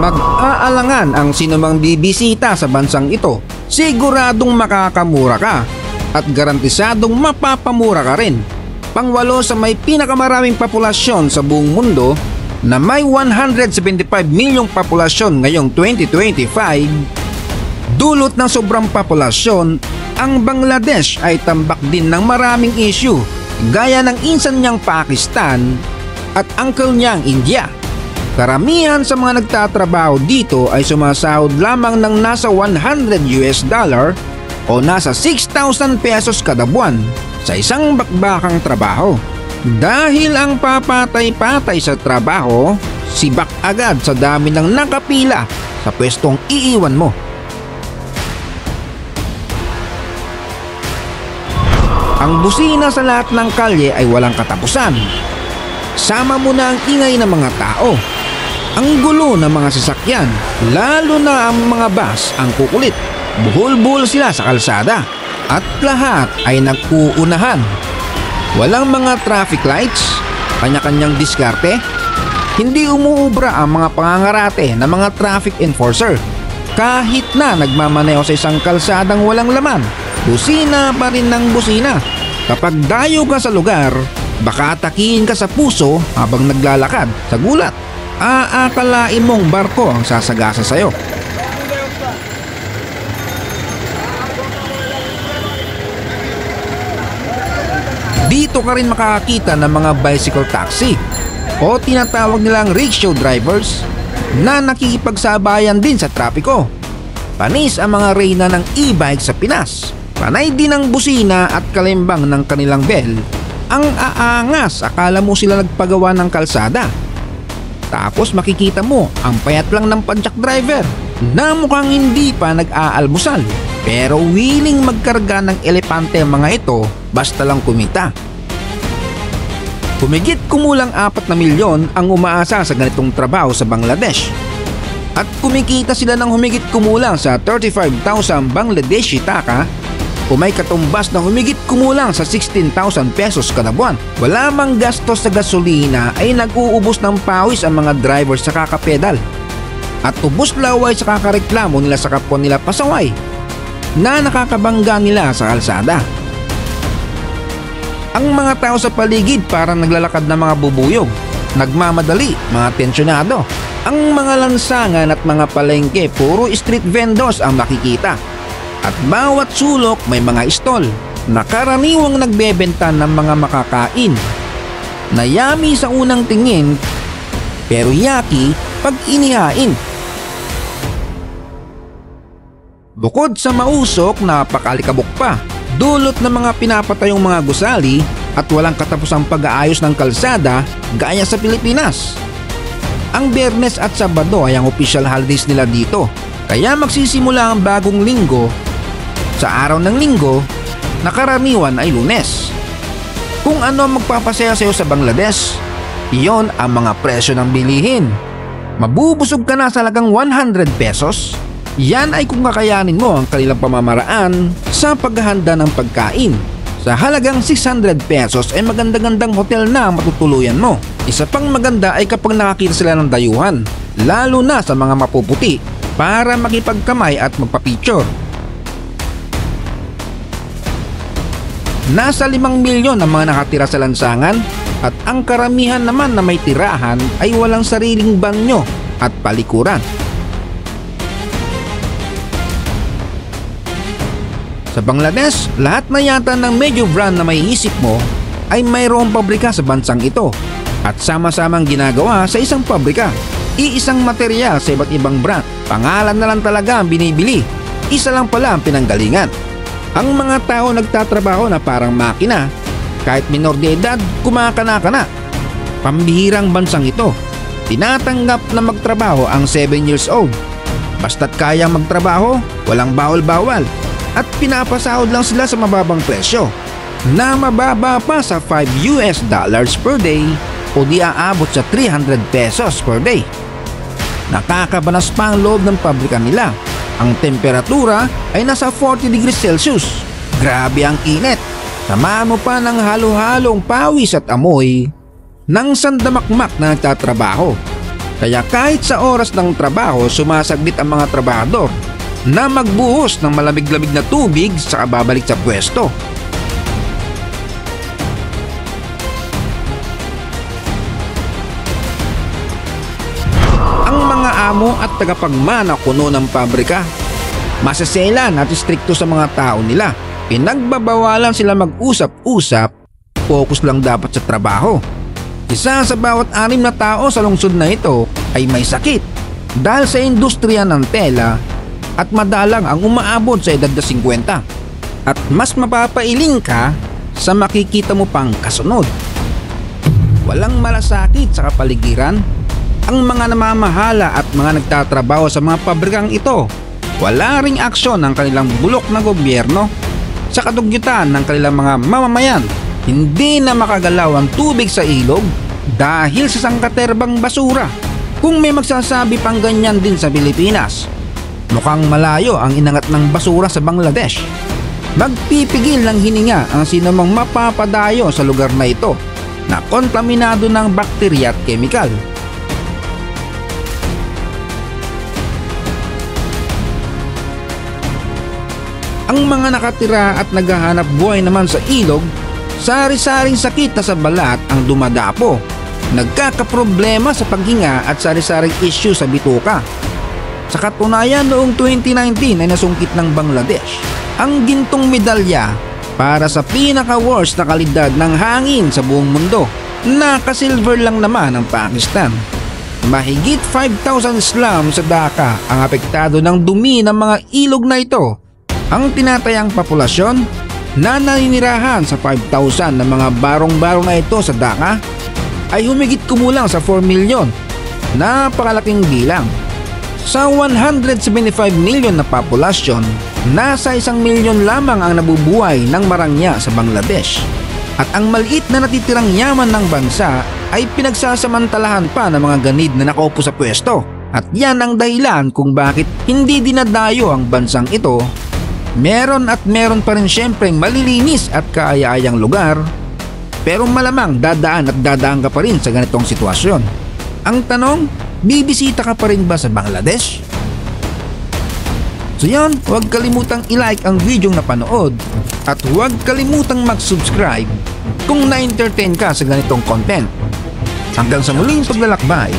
Mag-aalangan ang sinumang bibisita sa bansang ito. Siguradong makakamura ka at garantisadong mapapamura ka rin. Pangwalo sa may pinakamaraming populasyon sa buong mundo na may 175 milyong populasyon ngayong 2025, dulot ng sobrang populasyon, ang Bangladesh ay tambak din ng maraming issue gaya ng insan niyang Pakistan at uncle niyang India. Karamihan sa mga nagtatrabaho dito ay sumasahod lamang ng nasa $100 o nasa 6,000 pesos kada buwan sa isang bakbakang trabaho. Dahil ang papatay-patay sa trabaho, sibak agad sa dami ng nakapila sa pwestong iiwan mo. Ang busina sa lahat ng kalye ay walang katapusan. Sama mo na ang ingay ng mga tao, ang gulo ng mga sasakyan, lalo na ang mga bus ang kukulit. Buhol-buhol sila sa kalsada at lahat ay nag-uunahan. Walang mga traffic lights, kanya-kanyang diskarte. Hindi umuubra ang mga pangangarate ng mga traffic enforcer. Kahit na nagmamaneho sa isang kalsadang walang laman, busina pa rin ng busina. Kapag dayo ka sa lugar, baka atakihin ka sa puso habang naglalakad sa gulat. Aakalain mong barko ang sasagasa sa'yo. Dito ka rin makakakita ng mga bicycle taxi o tinatawag nilang rickshaw drivers na nakikipagsabayan din sa trapiko. Panis ang mga reyna ng e-bike sa Pinas. Panay din ang busina at kalimbang ng kanilang bell. Ang aangas, akala mo sila nagpagawa ng kalsada. Tapos makikita mo ang payat lang ng padjak driver na mukhang hindi pa nag-aalmusal. Pero willing magkarga ng elepante ang mga ito basta lang kumita. Humigit kumulang 4 na milyon ang umaasa sa ganitong trabaho sa Bangladesh. At kumikita sila ng humigit kumulang sa 35,000 Bangladeshi taka o may katumbas na humigit kumulang sa 16,000 pesos kada buwan. Wala mang gastos sa gasolina ay nag-uubos ng pawis ang mga driver sa kakapedal. At ubos laway sa kakareklamo nila sa kapwa nila pasaway na nakakabangga nila sa kalsada. Ang mga tao sa paligid parang naglalakad na mga bubuyog, nagmamadali, mga tensyonado. Ang mga lansangan at mga palengke puro street vendors ang makikita. At bawat sulok may mga stall na karaniwang nagbebenta ng mga makakain na yummy sa unang tingin pero yaki pag inihain. Bukod sa mausok, napakalikabok pa, dulot ng mga pinapatayong mga gusali at walang katapusang pag-aayos ng kalsada gaya sa Pilipinas. Ang Biyernes at Sabado ay ang official holidays nila dito, kaya magsisimula ang bagong linggo sa araw ng linggo na karaniwan ay Lunes. Kung ano magpapasaya sa'yo sa Bangladesh, iyon ang mga presyo ng bilihin. Mabubusog ka na sa halagang 100 pesos. Yan ay kung kakayanin mo ang kanilang pamamaraan sa paghahanda ng pagkain. Sa halagang 600 pesos ay maganda-gandang hotel na ang matutuluyan mo. Isa pang maganda ay kapag nakakita sila ng dayuhan, lalo na sa mga mapuputi, para makipagkamay at magpa-picture. Nasa 5 milyon ang mga nakatira sa lansangan at ang karamihan naman na may tirahan ay walang sariling banyo at palikuran. Sa Bangladesh, lahat na yata ng major brand na may isip mo ay mayroong pabrika sa bansang ito at sama-samang ginagawa sa isang pabrika. Iisang material sa iba't ibang brand. Pangalan na lang talaga ang binibili. Isa lang pala ang pinanggalingan. Ang mga tao nagtatrabaho na parang makina. Kahit minor de edad, kumakana-kana. Pambihirang bansang ito. Tinatanggap na magtrabaho ang 7 years old. Basta't kayang magtrabaho, walang bawal-bawal. At pinapasahod lang sila sa mababang presyo na mababa pa sa $5 per day o di aabot sa 300 pesos per day. Nakakabanas pa ang loob ng pabrika nila. Ang temperatura ay nasa 40 degrees Celsius. Grabe ang init. Samahan mo pa ng halo-halong pawis at amoy ng sandamakmak na nagtatrabaho. Kaya kahit sa oras ng trabaho, sumasaglit ang mga trabahador na magbuhos ng malamig-lamig na tubig saka babalik sa pwesto. Ang mga amo at tagapagmana kuno ng pabrika, maseselan at istrikto sa mga tao nila. Pinagbabawalan sila mag-usap-usap, focus lang dapat sa trabaho. Isa sa bawat 6 na tao sa lungsod na ito ay may sakit dahil sa industriya ng tela at madalang ang umaabot sa edad na 50. At mas mapapailing ka sa makikita mo pang kasunod. Walang malasakit sa kapaligiran ang mga namamahala at mga nagtatrabaho sa mga pabrikang ito. Wala ring aksyon ng kanilang bulok na gobyerno sa kadugyutan ng kanilang mga mamamayan. Hindi na makagalaw ang tubig sa ilog dahil sa sangkaterbang basura. Kung may magsasabi pang ganyan din sa Pilipinas, mukhang malayo ang inangat ng basura sa Bangladesh. Magpipigil ng hininga ang sinumang mapapadayo sa lugar na ito na kontaminado ng bakterya at kemikal. Ang mga nakatira at naghahanap buhay naman sa ilog, sari-saring sakit na sa balat ang dumadapo. Nagkakaproblema sa paghinga at sari-saring issue sa bituka. Sa katunayan, noong 2019 ay nasungkit ng Bangladesh ang gintong medalya para sa pinaka-worst na kalidad ng hangin sa buong mundo. Naka-silver lang naman ang Pakistan. Mahigit 5,000 slums sa Dhaka ang apektado ng dumi ng mga ilog na ito. Ang tinatayang populasyon na naninirahan sa 5,000 na mga barong-barong na ito sa Dhaka ay humigit kumulang sa 4 milyon. Napakalaking bilang. Sa 175 milyon na populasyon, nasa 1 milyon lamang ang nabubuhay ng marangya sa Bangladesh. At ang maliit na natitirang yaman ng bansa ay pinagsasamantalahan pa ng mga ganid na nakaupo sa pwesto. At yan ang dahilan kung bakit hindi dinadayo ang bansang ito. Meron pa rin syempreng malilinis at kaaya-ayang lugar, pero malamang dadaan ka pa rin sa ganitong sitwasyon. Ang tanong, bibisita ka pa rin ba sa Bangladesh? So yan, huwag kalimutang i-like ang video na napanood at huwag kalimutang mag-subscribe kung na-entertain ka sa ganitong content. Hanggang sa muling paglalakbay,